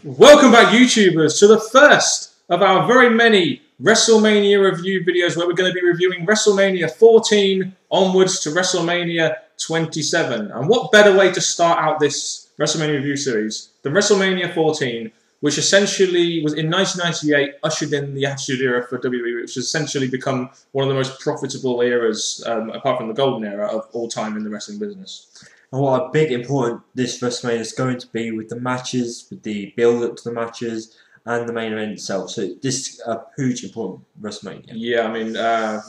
Welcome back, YouTubers, to the first of our very many WrestleMania review videos where we're going to be reviewing WrestleMania 14 onwards to WrestleMania 27. And what better way to start out this WrestleMania review series than WrestleMania 14, which essentially was in 1998 ushered in the Attitude Era for WWE, which has essentially become one of the most profitable eras, apart from the Golden Era, of all time in the wrestling business. And what a big important this WrestleMania is going to be with the matches, with the build-up to the matches, and the main event itself. So this is a huge important WrestleMania. Yeah, I mean,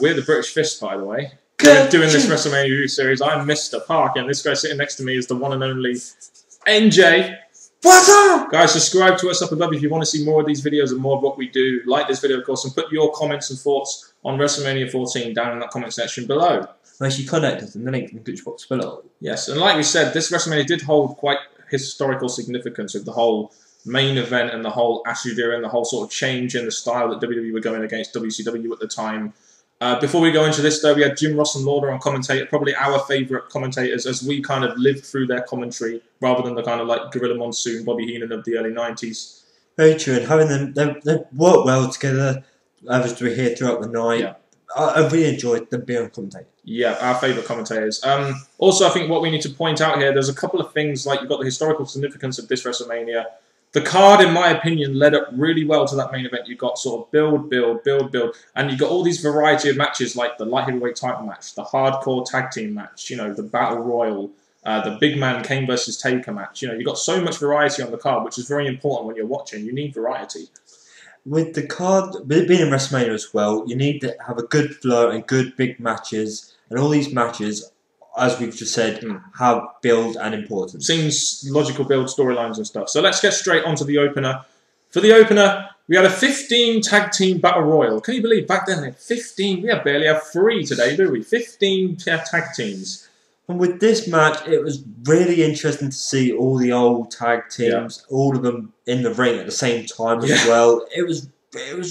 we're the British Fist, by the way. We're doing this WrestleMania review series. I'm Mr. Parkin. This guy sitting next to me is the one and only NJ. What's up? Guys, subscribe to us up above if you want to see more of these videos and more of what we do. Like this video, of course, and put your comments and thoughts on WrestleMania 14 down in that comment section below. Actually, contact us in the link in the description box below. Yes, and like we said, this WrestleMania did hold quite historical significance with the whole main event and the whole Attitude Era and the whole sort of change in the style that WWE were going against WCW at the time. Before we go into this, though, we had Jim Ross and Lauder on commentator, probably our favourite commentators, as we kind of lived through their commentary rather than the kind of like Gorilla Monsoon, Bobby Heenan of the early 90s. Very true, and having them, they work well together as we here throughout the night. Yeah. I really enjoyed them being on commentator. Yeah, our favourite commentators. Also, I think what we need to point out here, there's a couple of things, like you've got the historical significance of this WrestleMania. The card, in my opinion, led up really well to that main event. You got sort of build, and you got all these variety of matches, like the light heavyweight title match, the hardcore tag team match, you know, the battle royal, the big man Kane versus Taker match. You know, you got so much variety on the card, which is very important when you're watching. You need variety. With the card being in WrestleMania as well, you need to have a good flow and good big matches, and all these matches, as we've just said, have build and importance. Seems logical build, storylines and stuff. So let's get straight onto the opener. For the opener, we had a 15 tag team battle royal. Can you believe back then they had 15? We barely have 3 today, do we? 15 tag teams. And with this match, it was really interesting to see all the old tag teams, all of them in the ring at the same time as well. It was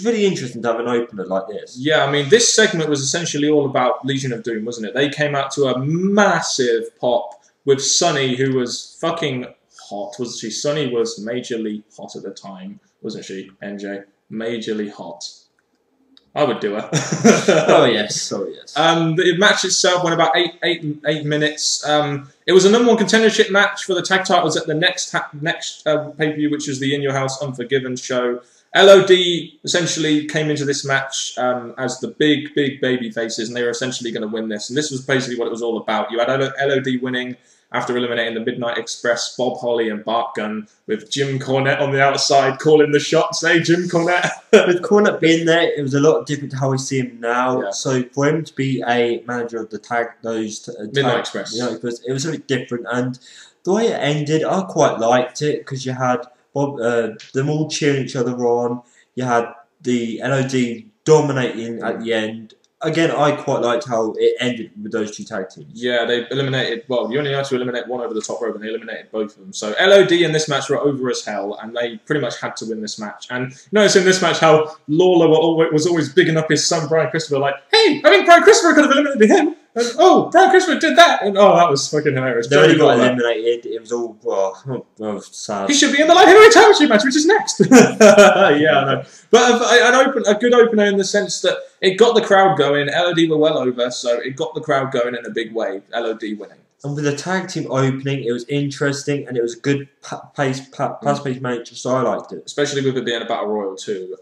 really interesting to have an opener like this. Yeah, I mean, this segment was essentially all about Legion of Doom, wasn't it? They came out to a massive pop with Sunny, who was fucking hot, wasn't she? Sunny was majorly hot at the time, wasn't she, NJ? Majorly hot. I would do her. Oh yes, oh yes. The match itself went about eight minutes. It was a #1 contendership match for the tag titles at the next pay-per-view, which was the In Your House Unforgiven show. LOD essentially came into this match as the big baby faces, and they were essentially going to win this. And this was basically what it was all about. You had LOD winning after eliminating the Midnight Express, Bob Holly and Bart Gunn, with Jim Cornette on the outside calling the shots. Hey, Jim Cornette. With Cornette being there, it was a lot different to how we see him now. Yeah. So for him to be a manager of the Midnight Express, it was something different. And the way it ended, I quite liked it because you had them all cheering each other on. You had the LOD dominating at the end. Again, I quite liked how it ended with those 2 tag teams. Yeah, they eliminated, well, you only had to eliminate one over the top rope, and they eliminated both of them. So LOD in this match were over as hell, and they pretty much had to win this match. And notice in this match how Lawler was always bigging up his son, Brian Christopher, like, hey, I think Brian Christopher could have eliminated him. And, oh, Brian Christopher did that. And, oh, that was fucking hilarious. They only got eliminated. It was all, well, sad. He should be in the light heavyweight championship match, which is next. Yeah, I know. But a good opener in the sense that it got the crowd going. LOD were well over, so it got the crowd going in a big way. LOD winning. And with the tag team opening, it was interesting, and it was a good fast-paced match, so I liked it. Especially with it being a battle royal too.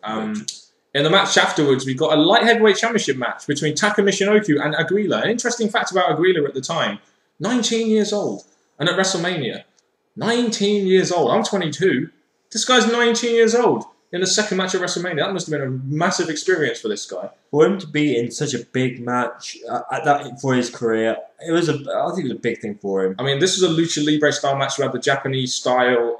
In the match afterwards, we got a light heavyweight championship match between Taka Michinoku and Aguila. An interesting fact about Aguila at the time, 19 years old. And at WrestleMania, 19 years old. I'm 22. This guy's 19 years old in the second match of WrestleMania. That must have been a massive experience for this guy. For him to be in such a big match for his career, I think it was a big thing for him. I mean, this was a Lucha Libre style match. You had the Japanese style.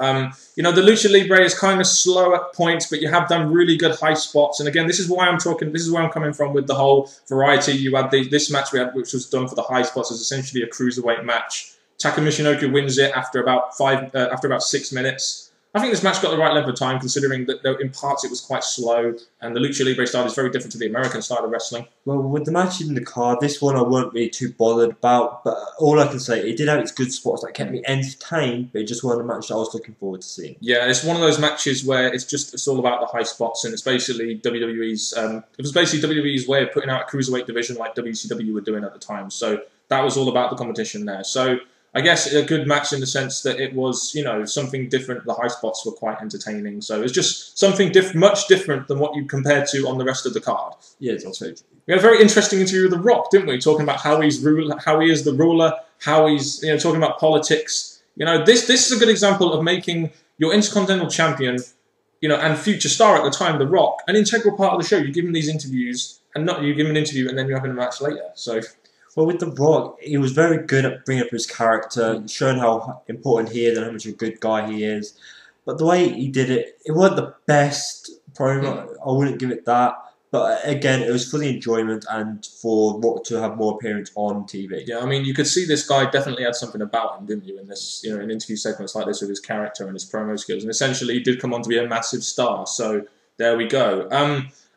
You know, the Lucha Libre is kind of slow at points, but you have done really good high spots. And again, this is why I'm talking. This is where I'm coming from with the whole variety. You had this match we had, which was done for the high spots, as essentially a cruiserweight match. Taka Michinoku wins it after about 6 minutes. I think this match got the right length of time, considering that in parts it was quite slow, and the Lucha Libre style is very different to the American style of wrestling. Well, with the match in the card, this one I weren't really too bothered about, but all I can say, it did have its good spots that kept me entertained, but it just wasn't a match that I was looking forward to seeing. Yeah, it's one of those matches where it's all about the high spots, and it's basically WWE's way of putting out a cruiserweight division like WCW were doing at the time. So that was all about the competition there. So I guess a good match in the sense that it was, something different. The high spots were quite entertaining. So it was just something much different than what you compared to on the rest of the card. Yeah, it's also. We had a very interesting interview with The Rock, didn't we? Talking about how he is the ruler, how he's, talking about politics. This is a good example of making your Intercontinental Champion, and future star at the time, The Rock, an integral part of the show. You give him these interviews, and not you give him an interview, and then you have him a match later. So. Well, with The Rock, he was very good at bringing up his character, showing how important he is and how much of a good guy he is. But the way he did it, it wasn't the best promo. I wouldn't give it that. But again, it was for the enjoyment and for Rock to have more appearance on TV. Yeah, I mean, you could see this guy definitely had something about him, didn't you? In this, in interview segments like this with his character and his promo skills, and essentially he did come on to be a massive star. So there we go.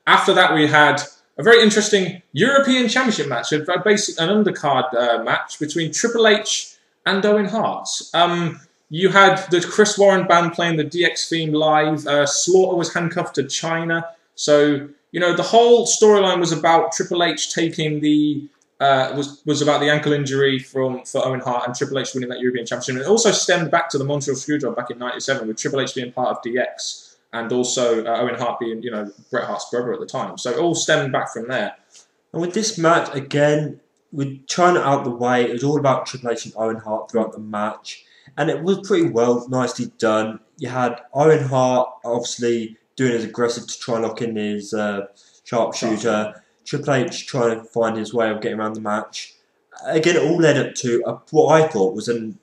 After that, we had a very interesting European Championship match, an undercard match between Triple H and Owen Hart. You had the Chris Warren band playing the DX theme live. Slaughter was handcuffed to China. So, the whole storyline was about Triple H taking the was about the ankle injury for Owen Hart and Triple H winning that European Championship. And it also stemmed back to the Montreal Screwjob back in '97 with Triple H being part of DX. And also Owen Hart being, Bret Hart's brother at the time. So it all stemmed back from there. And with this match, again, with China out the way, it was all about Triple H and Owen Hart throughout the match. And it was pretty nicely done. You had Owen Hart, obviously, doing his aggressive to try and lock in his sharpshooter. Triple H trying to find his way of getting around the match. Again, it all led up to what I thought was an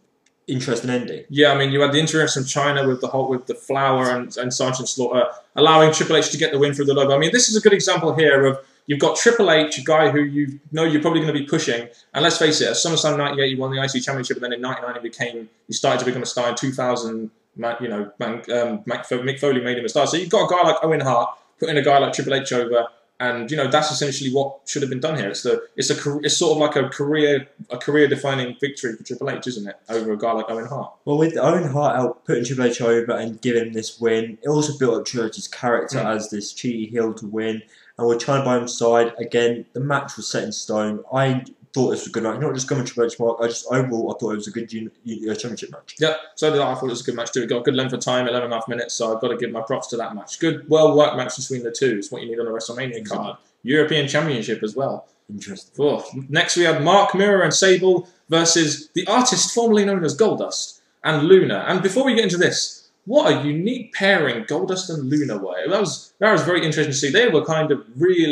interesting ending. Yeah, I mean, you had the interference from China with the Flower and Sergeant Slaughter, allowing Triple H to get the win through the logo. I mean, this is a good example here of you've got Triple H, a guy who you're probably going to be pushing, and let's face it, at SummerSlam '98 he won the IC Championship, and then in '99 he started to become a star. In 2000, Mick Foley made him a star. So you've got a guy like Owen Hart putting a guy like Triple H over. And that's essentially what should have been done here. It's sort of like a career defining victory for Triple H, isn't it, over a guy like Owen Hart? Well, with Owen Hart out putting Triple H over and giving him this win, it also built up Triple H's character as this cheaty heel to win. And we're trying by his side again. The match was set in stone. I thought this was a good match. Not just coming Triple H mark. Overall I thought it was a good championship match. Yeah, so did I. I thought it was a good match too. It got a good length of time, 11.5 minutes. So I've got to give my props to that match. Good, well worked match between the two. It's what you need on a WrestleMania card. European Championship as well. Interesting. Oh. Next we had Mark Miro and Sable versus the artist formerly known as Goldust and Luna. And before we get into this, what a unique pairing Goldust and Luna were. That was very interesting to see. They were kind of real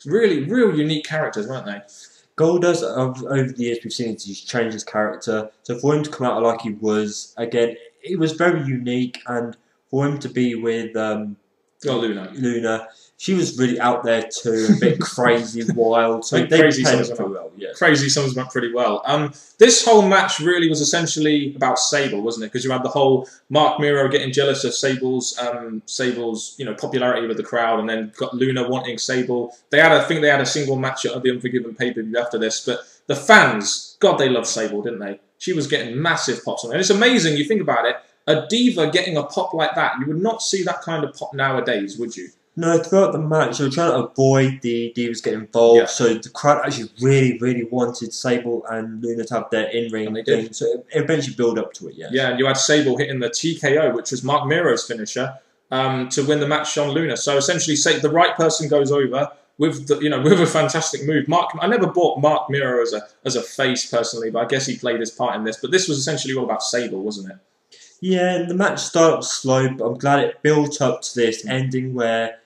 unique characters, weren't they? Goldust, over the years we've seen he's changed his character. So for him to come out like he was, again, it was very unique. And for him to be with Luna, she was really out there too, a bit crazy, wild. So Crazy sums went pretty well. This whole match really was essentially about Sable, wasn't it? Because you had the whole Mark Miro getting jealous of Sable's popularity with the crowd, and then got Luna wanting Sable. I think they had a single match at the Unforgiven pay-per-view after this, but the fans, God, they loved Sable, didn't they? She was getting massive pops on it. And it's amazing, you think about it, a diva getting a pop like that, you would not see that kind of pop nowadays, would you? No, throughout the match, they were trying to avoid the divas getting involved, so the crowd actually really wanted Sable and Luna to have their in-ring thing, so it eventually built up to it, yeah. Yeah, and you had Sable hitting the TKO, which was Mark Miro's finisher, to win the match on Luna. So essentially, the right person goes over with with a fantastic move. I never bought Mark Miro as a face personally, but I guess he played his part in this. But this was essentially all about Sable, wasn't it? Yeah, and the match started slow, but I'm glad it built up to this ending where,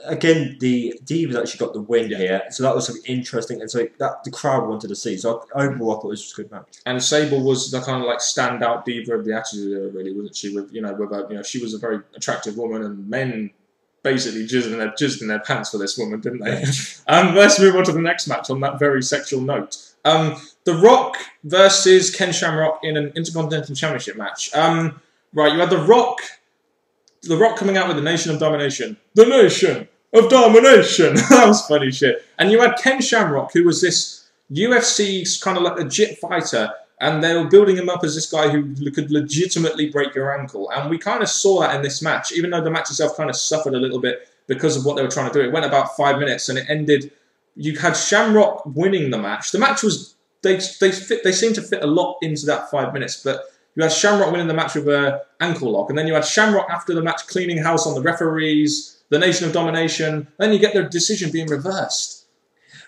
again, the Divas actually got the win here, so that was something interesting, and so that the crowd wanted to see. So overall, I thought this was a good match. And Sable was the kind of like standout diva of the Attitude Era, really, wasn't she? She was a very attractive woman, and men basically jizzed in their pants for this woman, didn't they? Let's move on to the next match on that very sexual note. The Rock versus Ken Shamrock in an Intercontinental Championship match. Right, you had The Rock The Rock coming out with the Nation of Domination. The Nation of Domination. That was funny shit. And you had Ken Shamrock, who was this UFC kind of like legit fighter, and they were building him up as this guy who could legitimately break your ankle. And we kind of saw that in this match, even though the match itself kind of suffered a little bit because of what they were trying to do. It went about 5 minutes, and it ended. You had Shamrock winning the match. The match was they seemed to fit a lot into that 5 minutes, but you had Shamrock winning the match with an ankle lock, and then you had Shamrock after the match cleaning house on the referees, the Nation of Domination. Then you get their decision being reversed.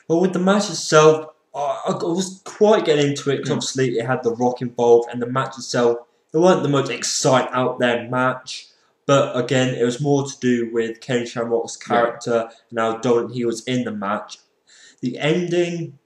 Well, with the match itself, I was quite getting into it because obviously it had The Rock involved, and the match itself, it wasn't the most exciting out there match. But again, it was more to do with Ken Shamrock's character and how dominant he was in the match. The ending,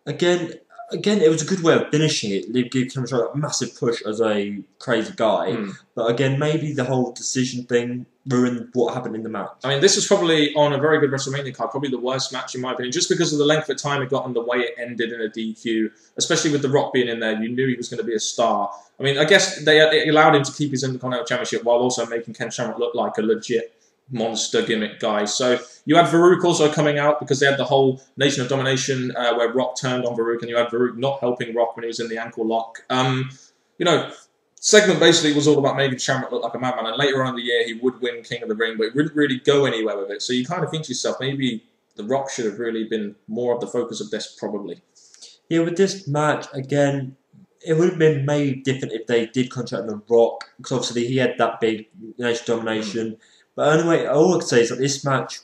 again, it was a good way of finishing it. They gave Ken Shamrock a massive push as a crazy guy. But again, maybe the whole decision thing ruined what happened in the match. I mean, this was probably on a very good WrestleMania card, probably the worst match in my opinion, just because of the length of time it got and the way it ended in a DQ, especially with The Rock being in there. You knew he was going to be a star. I mean, I guess it allowed him to keep his Intercontinental Championship while also making Ken Shamrock look like a legit monster gimmick guy. So you had Farouk also coming out because they had the whole Nation of Domination where Rock turned on Farouk, and you had Farouk not helping Rock when he was in the ankle lock. You know, segment basically was all about making Shamrock look like a madman, and later on in the year he would win King of the Ring, but it wouldn't really go anywhere with it. So you kind of think to yourself, maybe The Rock should have really been more of the focus of this, probably. Yeah, with this match, again, it would have been maybe different if they did contract The Rock, because obviously he had that big Nation Domination. But anyway, all I can say is that this match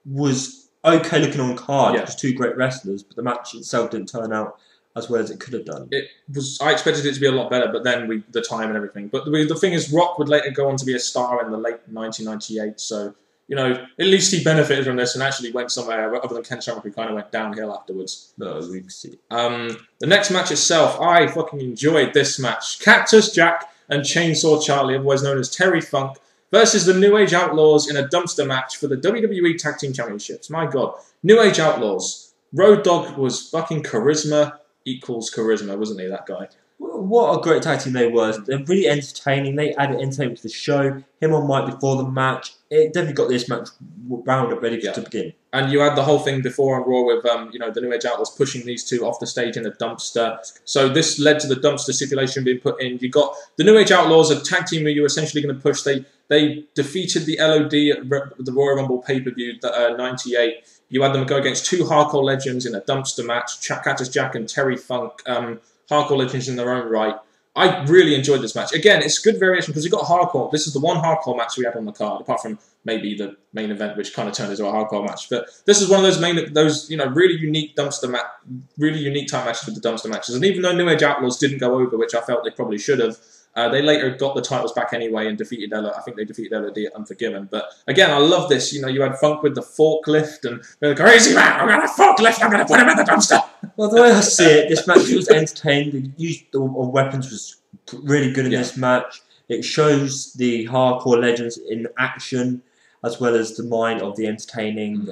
was okay looking on card. It was two great wrestlers, but the match itself didn't turn out as well as it could have done. It was. I expected it to be a lot better, but then the time and everything. But the thing is, Rock would later go on to be a star in the late 1998. So, you know, at least he benefited from this and actually went somewhere other than Ken Shamrock, who kind of went downhill afterwards. No, we can see. The next match itself, I fucking enjoyed this match. Cactus Jack and Chainsaw Charlie, otherwise known as Terry Funk, versus the New Age Outlaws in a dumpster match for the WWE Tag Team Championships. My God. New Age Outlaws. Road Dogg was fucking charisma equals charisma, wasn't he, that guy? What a great tag team they were. They're really entertaining. They added entertainment to the show. Him on mic before the match. It definitely got this match round up ready to begin. And you had the whole thing before on Raw with you know, the New Age Outlaws pushing these two off the stage in a dumpster. So this led to the dumpster stipulation being put in. You got the New Age Outlaws, a tag team who you were essentially going to push. They defeated the LOD at the Royal Rumble pay-per-view 98. You had them go against two hardcore legends in a dumpster match, Cactus Jack and Terry Funk, hardcore legends in their own right. I really enjoyed this match. Again, it's good variation because you got hardcore. This is the one hardcore match we had on the card, apart from maybe the main event, which kind of turned into a hardcore match. But this is one of those you know, really unique time matches with the dumpster matches. And even though New Age Outlaws didn't go over, which I felt they probably should have, they later got the titles back anyway and defeated I think they defeated LOD at Unforgiven. But again, I love this. You know, you had Funk with the forklift and the crazy man, I'm going to forklift, I'm going to put him in the dumpster. Well, the way I see it, this match was entertaining. The use of weapons was really good in this match. It shows the hardcore legends in action, as well as the mind of the entertaining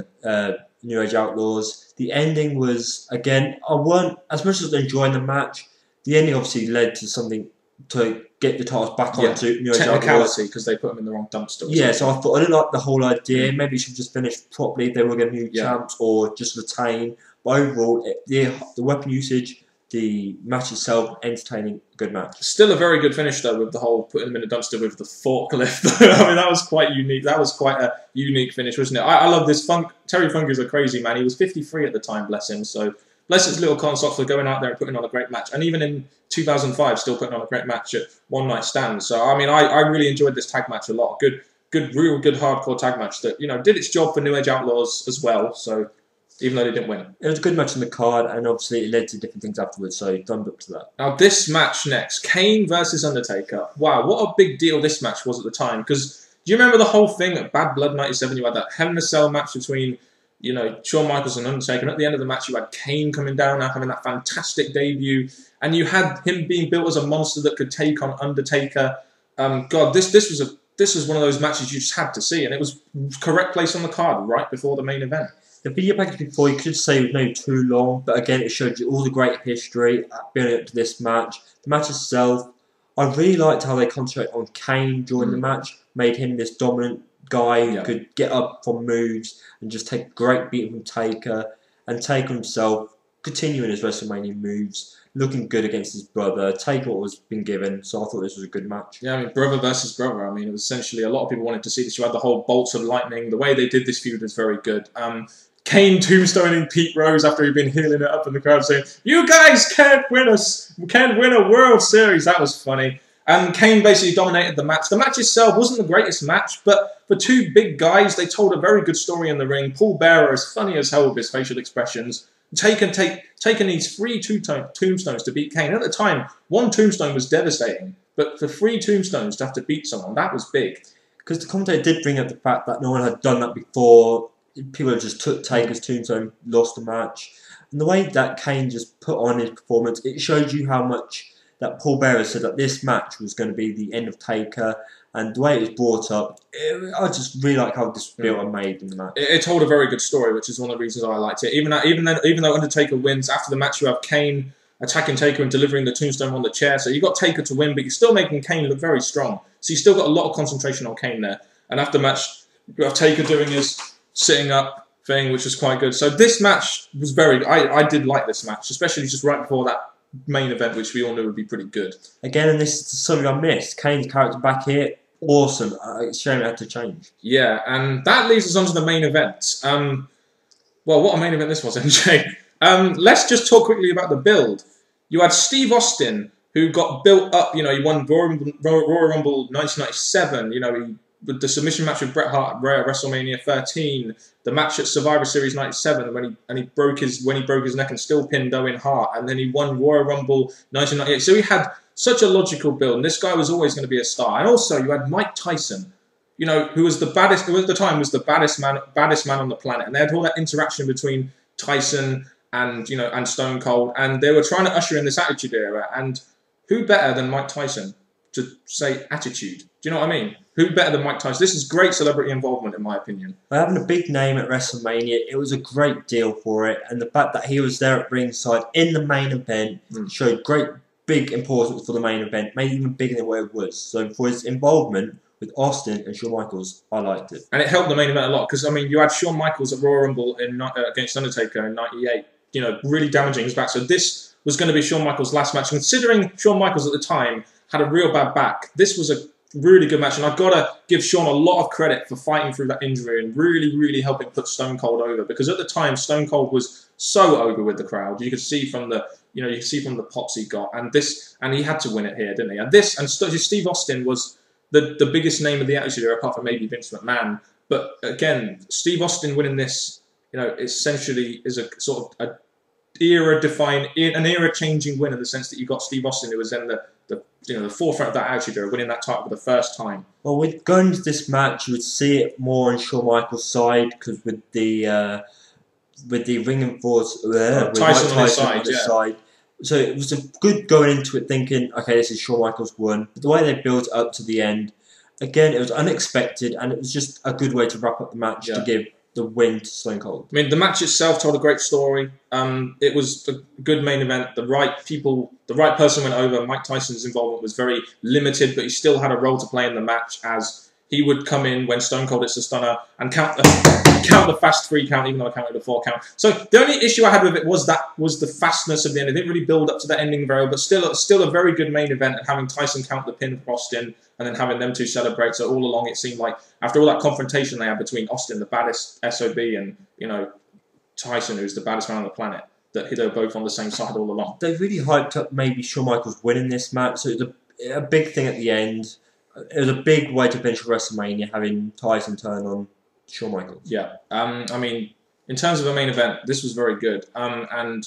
New Age Outlaws. The ending was, again, I weren't, as much as enjoying the match, the ending obviously led to something to get the titles back onto New Age Outlaws. Technicality, because they put them in the wrong dumpster. Yeah, so I thought, I didn't like the whole idea. Maybe it should just finish properly if they were going to be new champs or just retain. But overall, the weapon usage, the match itself, entertaining, good match. Still a very good finish, though, with the whole putting them in a dumpster with the forklift. I mean, that was quite unique. That was quite a unique finish, wasn't it? I love this. Terry Funk is a crazy man. He was 53 at the time, bless him. So bless his little consort for going out there and putting on a great match. And even in 2005, still putting on a great match at One Night Stand. So, I mean, I really enjoyed this tag match a lot. Real good hardcore tag match that, you know, did its job for New Age Outlaws as well. So, even though they didn't win. It was a good match on the card, and obviously it led to different things afterwards, so thumbs up to that. Now, this match next, Kane versus Undertaker. Wow, what a big deal this match was at the time. Because, do you remember the whole thing at Bad Blood 97? You had that Hell in a Cell match between, you know, Shawn Michaels and Undertaker. And at the end of the match, you had Kane coming down now, having that fantastic debut. And you had him being built as a monster that could take on Undertaker. God, this was one of those matches you just had to see. And it was correct place on the card right before the main event. The video package before, you could say it was maybe too long, but again, it showed you all the great history building up to this match. The match itself, I really liked how they concentrated on Kane during the match, made him this dominant guy who could get up from moves and just take a great beating from Taker, and Taker himself continuing his WrestleMania moves, looking good against his brother. Taker what was been given, so I thought this was a good match. Yeah, I mean, brother versus brother. I mean, it was essentially a lot of people wanted to see this. You had the whole bolts of lightning. The way they did this feud was very good. Kane tombstoning Pete Rose after he'd been healing it up in the crowd saying, "You guys can't win a World Series." That was funny. And Kane basically dominated the match. The match itself wasn't the greatest match, but for two big guys, they told a very good story in the ring. Paul Bearer is funny as hell with his facial expressions. Taken these 3 tombstones to beat Kane. At the time, 1 tombstone was devastating, but for 3 tombstones to have to beat someone, that was big. Because the commentator did bring up the fact that no one had done that before. People just took Taker's tombstone, lost the match. And the way that Kane just put on his performance, it showed you how much that Paul Bearer said that this match was going to be the end of Taker. And the way it was brought up, I just really like how this was built and made in the match. It told a very good story, which is one of the reasons I liked it. Even though Undertaker wins, after the match you have Kane attacking Taker and delivering the tombstone on the chair. So you got Taker to win, but you're still making Kane look very strong. So you still got a lot of concentration on Kane there. And after the match, you have Taker doing his sitting up thing, which was quite good. So this match was very... I did like this match, especially just right before that main event, which we all knew would be pretty good. Again, and this is something I missed. Kane's character back here, awesome. It's a shame it had to change. Yeah, and that leads us on to the main event. Well, what a main event this was, MJ. Let's just talk quickly about the build. You had Steve Austin, who got built up. You know, he won Royal Rumble 1997. You know, with the submission match with Bret Hart at WrestleMania 13, the match at Survivor Series 97 when he broke his neck and still pinned Owen Hart, and then he won Royal Rumble 1998. So he had such a logical build, and this guy was always going to be a star. And also you had Mike Tyson, you know, who was the baddest, who at the time was the baddest man on the planet, and they had all that interaction between Tyson and and Stone Cold, and they were trying to usher in this Attitude Era, and who better than Mike Tyson to say attitude? Do you know what I mean? Who better than Mike Tyson? This is great celebrity involvement, in my opinion. By having a big name at WrestleMania, it was a great deal for it, and the fact that he was there at ringside in the main event showed great big importance for the main event, made it even bigger than what it was. So for his involvement with Austin and Shawn Michaels, I liked it. And it helped the main event a lot, because I mean, you had Shawn Michaels at Royal Rumble against Undertaker in '98, you know, really damaging his back. So this was going to be Shawn Michaels' last match. Considering Shawn Michaels at the time had a real bad back, this was a really good match, and I've got to give Shawn a lot of credit for fighting through that injury and really, really helping put Stone Cold over, because at the time Stone Cold was so over with the crowd. You could see from the the pops he got, and he had to win it here, didn't he? And Steve Austin was the biggest name of the Attitude Era, apart from maybe Vince McMahon. But again, Steve Austin winning this, you know, essentially is a sort of an era-changing win in the sense that you got Steve Austin, who was then the forefront of that Attitude Era, winning that title for the first time. Well, with going to this match, you would see it more on Shawn Michaels' side, because with the ring enforcer, with Tyson on his side. So it was a good going into it thinking, okay, this is Shawn Michaels won. But the way they built up to the end, again, it was unexpected, and it was just a good way to wrap up the match to give the win to Stone Cold. I mean, the match itself told a great story. It was a good main event. The right person went over. Mike Tyson's involvement was very limited, but he still had a role to play in the match, as he would come in when Stone Cold hits the stunner and count the fast 3 count, even though I counted a 4 count. So the only issue I had with it was the fastness of the end. It didn't really build up to the ending very well, but still a very good main event, and having Tyson count the pin for Austin and then having them two celebrate. So all along it seemed like, after all that confrontation they had between Austin, the baddest SOB, and Tyson, who's the baddest man on the planet, that they were both on the same side all along. They really hyped up maybe Shawn Michaels winning this match, so it was a big thing at the end. It was a big way to finish WrestleMania, having Tyson turn on Shawn Michaels. Yeah, I mean, in terms of a main event, this was very good. And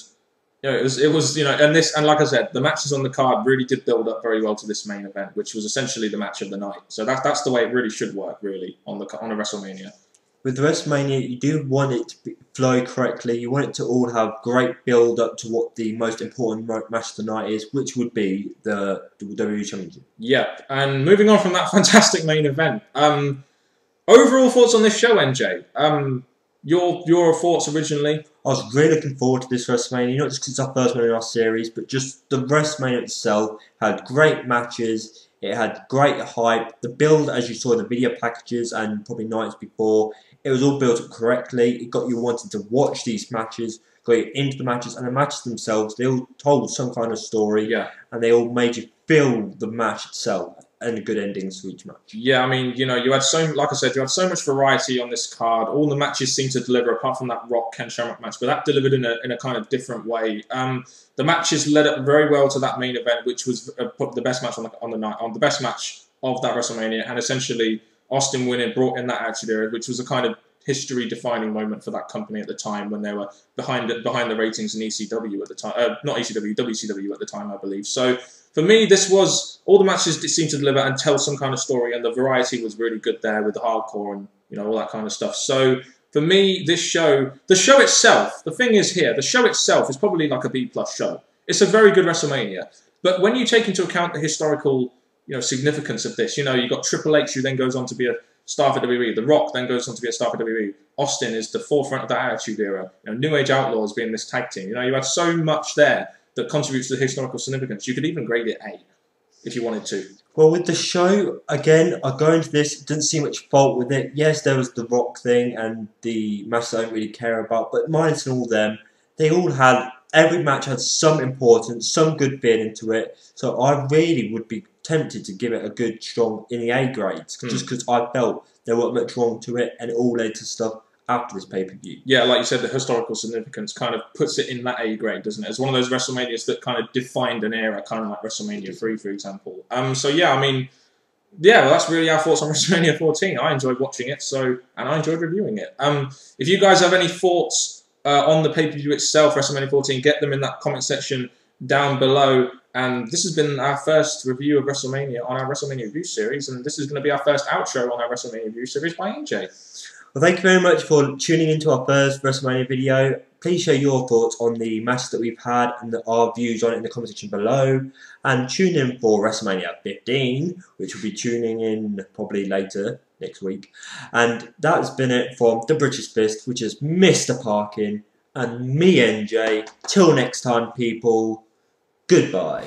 it was and like I said, the matches on the card really did build up very well to this main event, which was essentially the match of the night. So that's the way it really should work, really, on a WrestleMania. With the WrestleMania, you do want it to flow correctly. You want it to all have great build up to what the most important match of the night is, which would be the WWE Championship. Yeah, and moving on from that fantastic main event, overall thoughts on this show, NJ? Your thoughts originally? I was really looking forward to this WrestleMania, not just because it's our first one in our series, but just the WrestleMania itself had great matches, it had great hype, the build, as you saw in the video packages and probably nights before, it was all built up correctly, it got you wanting to watch these matches, got you into the matches, and the matches themselves, they all told some kind of story, and they all made you feel the match itself, and good endings for each match. Yeah, I mean, you know, you had like I said, you had so much variety on this card. All the matches seemed to deliver, apart from that Rock Ken Shamrock match, but that delivered in a kind of different way. The matches led up very well to that main event, which was the best match on the night, the best match of that WrestleMania, and essentially Austin winning brought in that Attitude Era, which was a kind of history-defining moment for that company at the time when they were behind the ratings in ECW at the time, not ECW, WCW at the time, I believe. So for me, this was all the matches that seemed to deliver and tell some kind of story, and the variety was really good there with the hardcore and all that kind of stuff. So for me, the show itself, the thing is here, the show itself is probably like a B+ show. It's a very good WrestleMania, but when you take into account the historical significance of this, you got Triple H, who then goes on to be a star for WWE. The Rock then goes on to be a star for WWE. Austin is the forefront of that Attitude Era. New Age Outlaws being this tag team. You had so much there that contributes to the historical significance. You could even grade it A if you wanted to. Well, with the show, again, I go into this, didn't see much fault with it. Yes, there was the Rock thing and the match I don't really care about, but minus all them, they all had, every match had some importance, some good feeling to it. So I really would be tempted to give it a good, strong in the A grades, just because I felt there wasn't much wrong to it, and it all led to stuff after this pay-per-view. Yeah, like you said, the historical significance kind of puts it in that A grade, doesn't it? It's one of those WrestleManias that kind of defined an era, kind of like WrestleMania 3, for example. So yeah, I mean, yeah, well, that's really our thoughts on WrestleMania 14. I enjoyed watching it, and I enjoyed reviewing it. If you guys have any thoughts on the pay-per-view itself, WrestleMania 14, get them in that comment section down below. And this has been our first review of WrestleMania on our WrestleMania review series, and this is going to be our first outro on our WrestleMania review series by NJ. Well, thank you very much for tuning into our first WrestleMania video. Please share your thoughts on the matches that we've had and our views on it in the comment section below. And tune in for WrestleMania 15, which will be tuning in probably later next week. And that's been it from the British Fist, which is Mr. Parkin and me, NJ. Till next time, people. Goodbye.